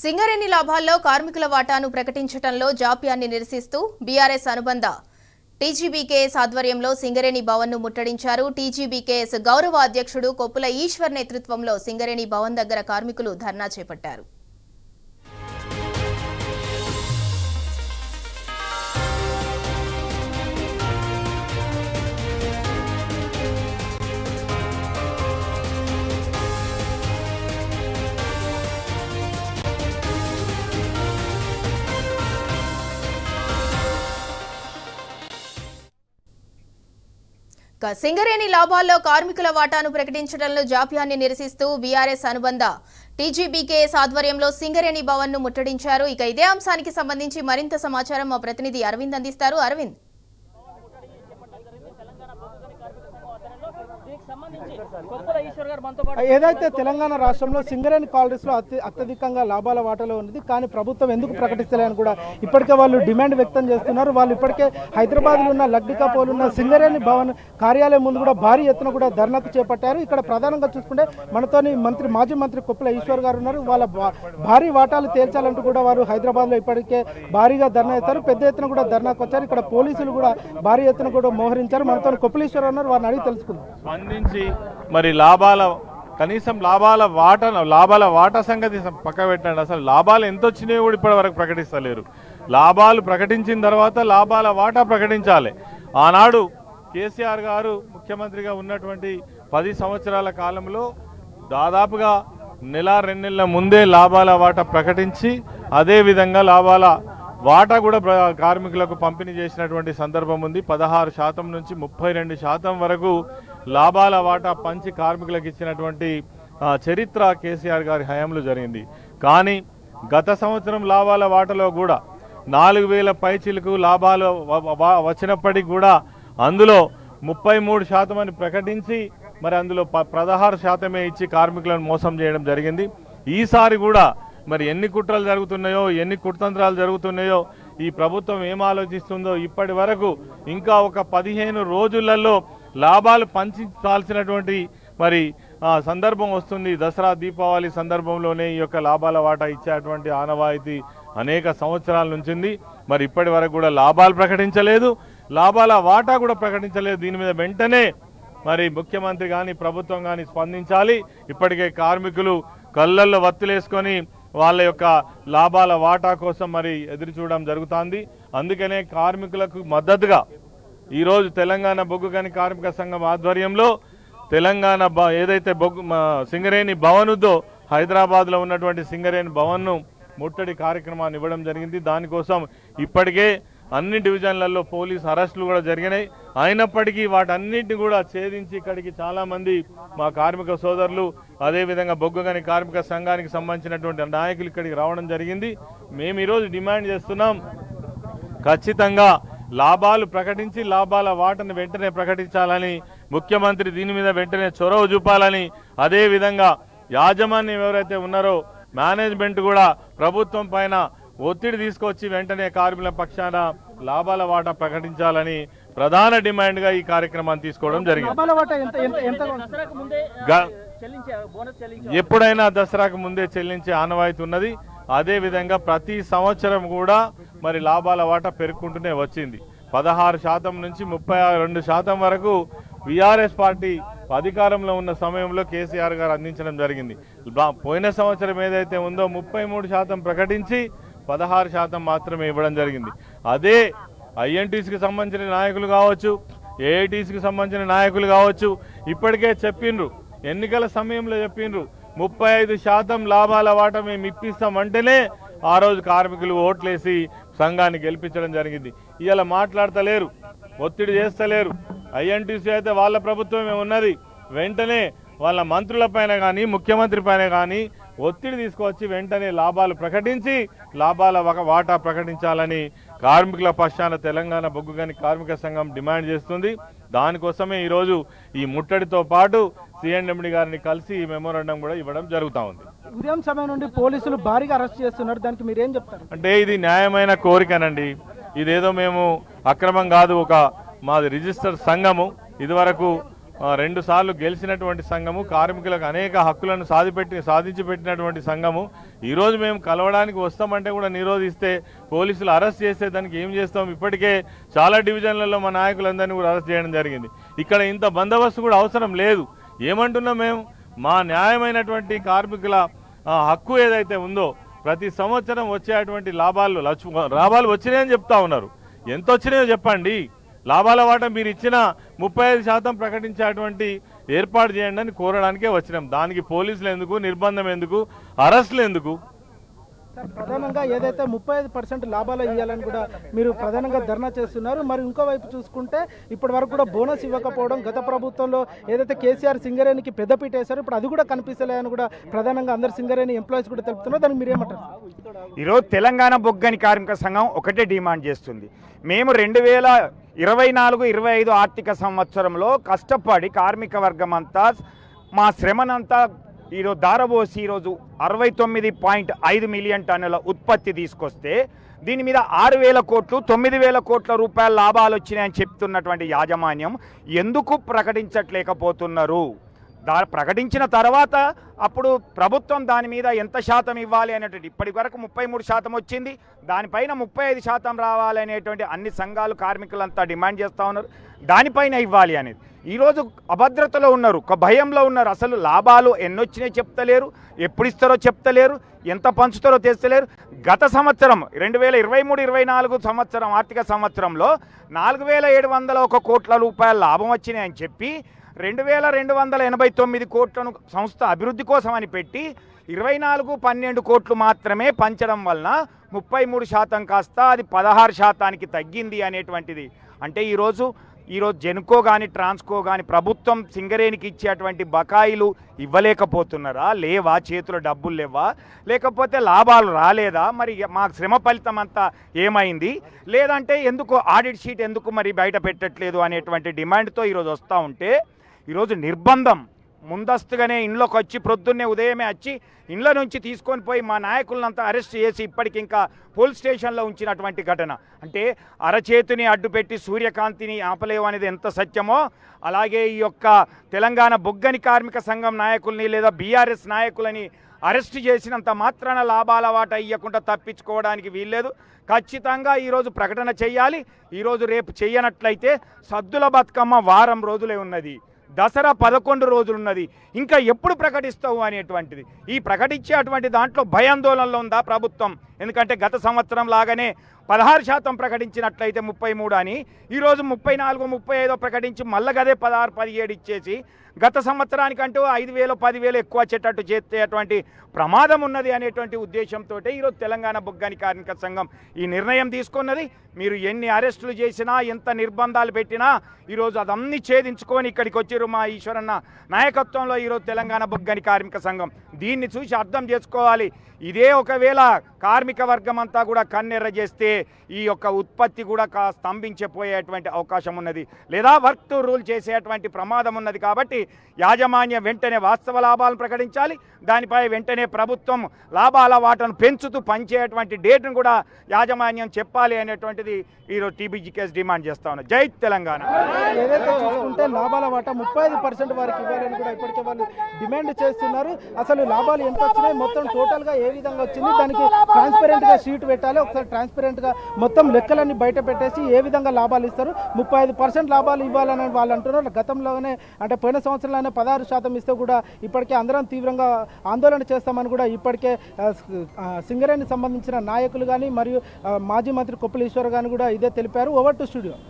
సింగరేణి లాభాల్లో కార్మికుల వాటాను ప్రకటించడంలో జాప్యాన్ని నిరసిస్తూ బీఆర్ఎస్ అనుబంధ టీజీబీకేఎస్ ఆధ్వర్యంలో సింగరేణి భవన్ను ముట్టడించారు. టీజీబీకేఎస్ గౌరవ అధ్యక్షుడు కొప్పుల ఈశ్వర్ నేతృత్వంలో సింగరేణి భవన్ దగ్గర కార్మికులు ధర్నా చేపట్టారు. సింగరేణి లాభాల్లో కార్మికుల వాటాను ప్రకటించడంలో జాప్యాన్ని నిరసిస్తూ బీఆర్ఎస్ అనుబంధ టీజీబీకేఎస్ ఆధ్వర్యంలో సింగరేణి భవన్ను ముట్టడించారు. ఇక ఇదే అంశానికి సంబంధించి మరింత సమాచారం మా ప్రతినిధి అరవింద్ అందిస్తారు. అరవింద్, ఏదైతే తెలంగాణ రాష్ట్రంలో సింగరేణి కాలరీస్ లో అత్యధికంగా లాభాల వాటాలో ఉంది, కానీ ప్రభుత్వం ఎందుకు ప్రకటిస్తలేదని కూడా ఇప్పటికే వాళ్ళు డిమాండ్ వ్యక్తం చేస్తున్నారు. వాళ్ళు ఇప్పటికే హైదరాబాద్లో ఉన్న లగ్డికాపోల్ ఉన్న సింగరేణి భవన్ కార్యాలయం ముందు కూడా భారీ ఎత్తున కూడా ధర్నాకు చేపట్టారు. ఇక్కడ ప్రధానంగా చూసుకుంటే మనతోని మాజీ మంత్రి కొప్పుల ఈశ్వర్ గారు ఉన్నారు. వాళ్ళ భారీ వాటాలు తేల్చాలంటూ కూడా వారు హైదరాబాద్లో ఇప్పటికే భారీగా ధర్నా చేస్తారు. పెద్ద ఎత్తున కూడా ధర్నాకు వచ్చారు. ఇక్కడ పోలీసులు కూడా భారీ ఎత్తున కూడా మోహరించారు. మనతో కొప్పుల ఈశ్వర్ ఉన్నారు, వారిని అడిగి తెలుసుకుందాం. స్పందించి మరి కనీసం లాభాల వాటా సంగతి పక్క పెట్టండి. అసలు లాభాలు ఎంత వచ్చినాయో కూడా ఇప్పటి వరకు ప్రకటిస్తలేరు. లాభాలు ప్రకటించిన తర్వాత లాభాల వాటా ప్రకటించాలి. ఆనాడు కేసీఆర్ గారు ముఖ్యమంత్రిగా ఉన్నటువంటి 10 సంవత్సరాల కాలంలో దాదాపుగా నెల 2 నెలల ముందే లాభాల వాటా ప్రకటించి అదేవిధంగా లాభాల వాటా కూడా కార్మికులకు పంపిణీ చేసినటువంటి సందర్భం ఉంది. 16% నుంచి 32% వరకు లాభాల వాటా పంచి కార్మికులకు ఇచ్చినటువంటి చరిత్ర కేసీఆర్ గారి హయాంలో జరిగింది. కానీ గత సంవత్సరం లాభాల వాటాలో కూడా 4000 పైచిలకు లాభాలు వచ్చినప్పటికీ కూడా అందులో 33% అని ప్రకటించి మరి అందులో 16% ఇచ్చి కార్మికులను మోసం చేయడం జరిగింది. ఈసారి కూడా మరి ఎన్ని కుట్రలు జరుగుతున్నాయో, ఎన్ని కుట్రంత్రాలు జరుగుతున్నాయో, ఈ ప్రభుత్వం ఏం ఆలోచిస్తుందో ఇప్పటి వరకు ఇంకా ఒక 15 రోజులలో లాభాలు పంచాల్సినటువంటి మరి సందర్భం వస్తుంది. దసరా దీపావళి సందర్భంలోనే ఈ యొక్క లాభాల వాటా ఇచ్చేటువంటి ఆనవాయితీ అనేక సంవత్సరాల నుంచి మరి ఇప్పటి వరకు కూడా లాభాలు ప్రకటించలేదు, లాభాల వాటా కూడా ప్రకటించలేదు. దీని మీద వెంటనే మరి ముఖ్యమంత్రి కానీ ప్రభుత్వం కానీ స్పందించాలి. ఇప్పటికే కార్మికులు కళ్ళల్లో వత్తులేసుకొని వాళ్ళ యొక్క లాభాల వాటా కోసం మరి ఎదురు చూడడం జరుగుతుంది. అందుకనే కార్మికులకు మద్దతుగా ఈరోజు తెలంగాణ బొగ్గు గని కార్మిక సంఘం ఆధ్వర్యంలో తెలంగాణ ఏదైతే సింగరేణి భవన్ ఉందో హైదరాబాద్లో ఉన్నటువంటి సింగరేణి భవన్ను ముట్టడి కార్యక్రమాన్ని ఇవ్వడం జరిగింది. దానికోసం ఇప్పటికే అన్ని డివిజన్లలో పోలీస్ అరెస్టులు కూడా జరిగినాయి. అయినప్పటికీ వాటన్నిటిని కూడా ఛేదించి ఇక్కడికి చాలామంది మా కార్మిక సోదరులు అదేవిధంగా బొగ్గు గని కార్మిక సంఘానికి సంబంధించినటువంటి నాయకులు ఇక్కడికి రావడం జరిగింది. మేము ఈరోజు డిమాండ్ చేస్తున్నాం, ఖచ్చితంగా లాభాలు ప్రకటించి లాభాల వాటాను వెంటనే ప్రకటించాలని, ముఖ్యమంత్రి దీని మీద వెంటనే చొరవ చూపాలని, అదేవిధంగా యాజమాన్యం ఎవరైతే ఉన్నారో మేనేజ్మెంట్ కూడా ప్రభుత్వం పైన ఒత్తిడి తీసుకొచ్చి వెంటనే కార్మికుల పక్షాన లాభాల వాటా ప్రకటించాలని ప్రధాన డిమాండ్గా ఈ కార్యక్రమాన్ని తీసుకోవడం జరిగింది. ఎప్పుడైనా దసరాకు ముందే చెల్లించే ఆనవాయితీ ఉన్నది. అదేవిధంగా ప్రతి సంవత్సరం కూడా మరి లాభాల వాటా పెరుగుకుంటూనే వచ్చింది. 16% నుంచి 32% వరకు బీఆర్ఎస్ పార్టీ అధికారంలో ఉన్న సమయంలో కేసీఆర్ గారు అందించడం జరిగింది. పోయిన సంవత్సరం ఏదైతే ఉందో 33% ప్రకటించి 16% మాత్రమే ఇవ్వడం జరిగింది. అదే ఐఎన్టీసీకి సంబంధించిన నాయకులు కావచ్చు, ఏఐటీసీకి సంబంధించిన నాయకులు కావచ్చు, ఇప్పటికే చెప్పిండ్రు, ఎన్నికల సమయంలో చెప్పిండ్రు 35% లాభాల వాటా మేము ఇప్పిస్తామంటేనే ఆ రోజు కార్మికులు ఓట్లేసి సంఘాన్ని గెలిపించడం జరిగింది. ఇవాళ మాట్లాడతలేరు, ఒత్తిడి చేస్తలేరు. ఐఎన్టీసీ అయితే వాళ్ళ ప్రభుత్వమే ఉన్నది, వెంటనే వాళ్ళ మంత్రుల పైన కానీ ముఖ్యమంత్రి పైన కానీ ఒత్తిడి తీసుకొచ్చి వెంటనే లాభాలు ప్రకటించి లాభాల వాటా ప్రకటించాలని కార్మికుల పక్షాన తెలంగాణ బొగ్గు గని కార్మిక సంఘం డిమాండ్ చేస్తుంది. దానికోసమే ఈరోజు ఈ ముట్టడితో పాటు సిఎండి గారిని కలిసి ఈ మెమోరాండం కూడా ఇవ్వడం జరుగుతూ ఉంది. ఉదయం సమయం నుండి పోలీసులు భారీగా అరెస్ట్ చేస్తున్నారు, దానికి మీరేం చెప్తారు? అంటే ఇది న్యాయమైన కోరికనండి. ఇదేదో మేము అక్రమం కాదు, మాది రిజిస్టర్ సంఘము. ఇదివరకు 2 సార్లు గెలిచినటువంటి సంఘము, కార్మికులకు అనేక హక్కులను సాధించి పెట్టినటువంటి సంఘము. ఈరోజు మేము కలవడానికి వస్తామంటే కూడా నిరోధిస్తే, పోలీసులు అరెస్ట్ చేస్తే దానికి ఏం చేస్తాం? ఇప్పటికే చాలా డివిజన్లలో మా నాయకులందరినీ కూడా అరెస్ట్ చేయడం జరిగింది. ఇక్కడ ఇంత బందోబస్తు కూడా అవసరం లేదు. ఏమంటున్నాం మేము? మా న్యాయమైనటువంటి కార్మికుల హక్కు ఏదైతే ఉందో, ప్రతి సంవత్సరం వచ్చేటువంటి లాభాలు వచ్చినాయని చెప్తా ఉన్నారు. ఎంత వచ్చినాయో చెప్పండి. లాభాల వాటా మీరు ఇచ్చిన 35% ప్రకటించేటువంటి ఏర్పాటు చేయండి అని కోరడానికే వచ్చినాం. దానికి పోలీసులు ఎందుకు, నిర్బంధం ఎందుకు, అరెస్టులు ఎందుకు? సార్, ప్రధానంగా ఏదైతే 35% లాభాలు ఇవ్వాలని కూడా మీరు ప్రధానంగా ధర్నా చేస్తున్నారు. మరి ఇంకోవైపు చూసుకుంటే ఇప్పటి వరకు కూడా బోనస్ ఇవ్వకపోవడం, గత ప్రభుత్వంలో ఏదైతే కేసీఆర్ సింగరేణికి పెద్దపీట వేశారో ఇప్పుడు అది కూడా కనిపిస్తలేదని కూడా ప్రధానంగా అందరు సింగరేణి ఎంప్లాయీస్ కూడా తెలుపుతున్నారు. దానికి మీరేమంటారు? ఈరోజు తెలంగాణ బొగ్గని కార్మిక సంఘం ఒకటే డిమాండ్ చేస్తుంది. మేము 2024-25 ఆర్థిక సంవత్సరంలో కష్టపడి కార్మిక వర్గం అంతా మా శ్రమనంతా ఈరోజు దారబోసి ఈరోజు 69.5 మిలియన్ టన్నుల ఉత్పత్తి తీసుకొస్తే దీని మీద 6,000 కోట్లు 9,000 కోట్ల రూపాయల లాభాలు వచ్చినాయని చెప్తున్నటువంటి యాజమాన్యం ఎందుకు ప్రకటించట్లేకపోతున్నారు? ప్రకటించిన తర్వాత అప్పుడు ప్రభుత్వం దాని మీద ఎంత శాతం ఇవ్వాలి అనేటువంటి, ఇప్పటి వరకు 33% వచ్చింది, దానిపైన 35% రావాలి అనేటువంటి అన్ని సంఘాలు కార్మికులంతా డిమాండ్ చేస్తూ ఉన్నారు. దానిపైన ఇవ్వాలి అనేది. ఈరోజు అభద్రతలో ఉన్నారు, ఒక భయంలో ఉన్నారు. అసలు లాభాలు ఎన్నొచ్చినాయో చెప్తలేరు, ఎప్పుడు ఇస్తారో చెప్తలేరు, ఎంత పంచుతారో తెస్తలేరు. గత సంవత్సరం 2023-24 సంవత్సరం ఆర్థిక సంవత్సరంలో 4,701 కోట్ల రూపాయల లాభం వచ్చినాయని చెప్పి 2,289 కోట్లను సంస్థ అభివృద్ధి కోసం అని పెట్టి 24-12 కోట్లు మాత్రమే పంచడం వలన 33% కాస్త అది 16% తగ్గింది అనేటువంటిది. అంటే ఈరోజు జెన్కో కానీ ట్రాన్స్కో కానీ ప్రభుత్వం సింగరేణికి ఇచ్చేటువంటి బకాయిలు ఇవ్వలేకపోతున్నారా? లేవా? చేతిలో డబ్బులు లేవా? లేకపోతే లాభాలు రాలేదా? మరి మా శ్రమ ఫలితం అంతా ఏమైంది? లేదంటే ఎందుకు ఆడిట్ షీట్ ఎందుకు మరి బయట పెట్టట్లేదు అనేటువంటి డిమాండ్తో ఈరోజు వస్తూ ఉంటే, ఈరోజు నిర్బంధం ముందస్తుగానే ఇంట్లోకి వచ్చి ప్రొద్దున్నే ఉదయమే వచ్చి ఇండ్ల నుంచి తీసుకొని పోయి మా నాయకులంతా అరెస్ట్ చేసి ఇప్పటికి ఇంకా పోలీస్ స్టేషన్లో ఉంచినటువంటి ఘటన. అంటే అరచేతిని అడ్డుపెట్టి సూర్యకాంతిని ఆపలేవు అనేది ఎంత సత్యమో, అలాగే ఈ యొక్క తెలంగాణ బొగ్గని కార్మిక సంఘం నాయకుల్ని లేదా బీఆర్ఎస్ నాయకులని అరెస్ట్ చేసినంత మాత్రాన లాభాల వాటా ఇవ్వకుండా తప్పించుకోవడానికి వీల్లేదు. ఖచ్చితంగా ఈరోజు ప్రకటన చేయాలి. ఈరోజు రేపు చేయనట్లయితే సద్దుల బతుకమ్మ వారం రోజులే ఉన్నది, దసరా 11 రోజులున్నది, ఇంకా ఎప్పుడు ప్రకటిస్తావు అనేటువంటిది. ఈ ప్రకటించేటువంటి దాంట్లో భయాందోళనలో ఉందా ప్రభుత్వం? ఎందుకంటే గత సంవత్సరం లాగానే 16% ప్రకటించినట్లయితే 33 అని ఈరోజు 34-35 ప్రకటించి మళ్ళీ గదే 16-17 ఇచ్చేసి గత సంవత్సరానికంటూ 5,000 10,000 ఎక్కువ వచ్చేటట్టు చేసేటువంటి ప్రమాదం ఉన్నది అనేటువంటి ఉద్దేశంతో ఈరోజు తెలంగాణ బొగ్గని కార్మిక సంఘం ఈ నిర్ణయం తీసుకున్నది. మీరు ఎన్ని అరెస్టులు చేసినా, ఎంత నిర్బంధాలు పెట్టినా ఈరోజు అదన్నీ ఛేదించుకొని ఇక్కడికి వచ్చిరు మా ఈశ్వరన్న నాయకత్వంలో ఈరోజు తెలంగాణ బొగ్గని కార్మిక సంఘం. దీన్ని చూసి అర్థం చేసుకోవాలి. ఇదే ఒకవేళ కార్మిక వర్గం అంతా కూడా కన్నెర్ర చేస్తే ఈ యొక్క ఉత్పత్తి కూడా స్తంభించిపోయేటువంటి అవకాశం ఉన్నది, లేదా వర్క్ టు రూల్ చేసేటువంటి ప్రమాదం ఉన్నది. కాబట్టి యాజమాన్యం వెంటనే వాస్తవ లాభాలను ప్రకటించాలి. దానిపై వెంటనే ప్రభుత్వం లాభాల వాటాను పెంచుతూ పనిచేయటువంటి డేట్ను కూడా యాజమాన్యం చెప్పాలి అనేటువంటిది ఈరోజు టీబీజీకేఎస్ డిమాండ్ చేస్తా ఉన్నారు. జై తెలంగాణ. ఏదైతే చూసుకుంటే లాభాల వాటా 35% వారికి ఇవ్వాలని కూడా ఇప్పటికే వాళ్ళు డిమాండ్ చేస్తున్నారు. అసలు లాభాలు ఎంత వచ్చినాయి, మొత్తం టోటల్గా ఏ విధంగా వచ్చింది, దానికి ట్రాన్స్పరెంట్గా షీట్ పెట్టాలి. ఒకసారి ట్రాన్స్పరెంట్గా మొత్తం లెక్కలన్నీ బయట పెట్టేసి ఏ విధంగా లాభాలు ఇస్తారు, 35% లాభాలు ఇవ్వాలని వాళ్ళు అంటున్నారు. గతంలోనే అంటే పోయిన సంవత్సరంలోనే 16% ఇస్తే కూడా ఇప్పటికే అందరం తీవ్రంగా ఆందోళన చేస్తామని కూడా ఇప్పటికే సింగరేణికి సంబంధించిన నాయకులు కానీ మరియు మాజీ మంత్రి కొప్పుల ఈశ్వర్ గాని కూడా ఇదే తెలిపారు. Over to studio.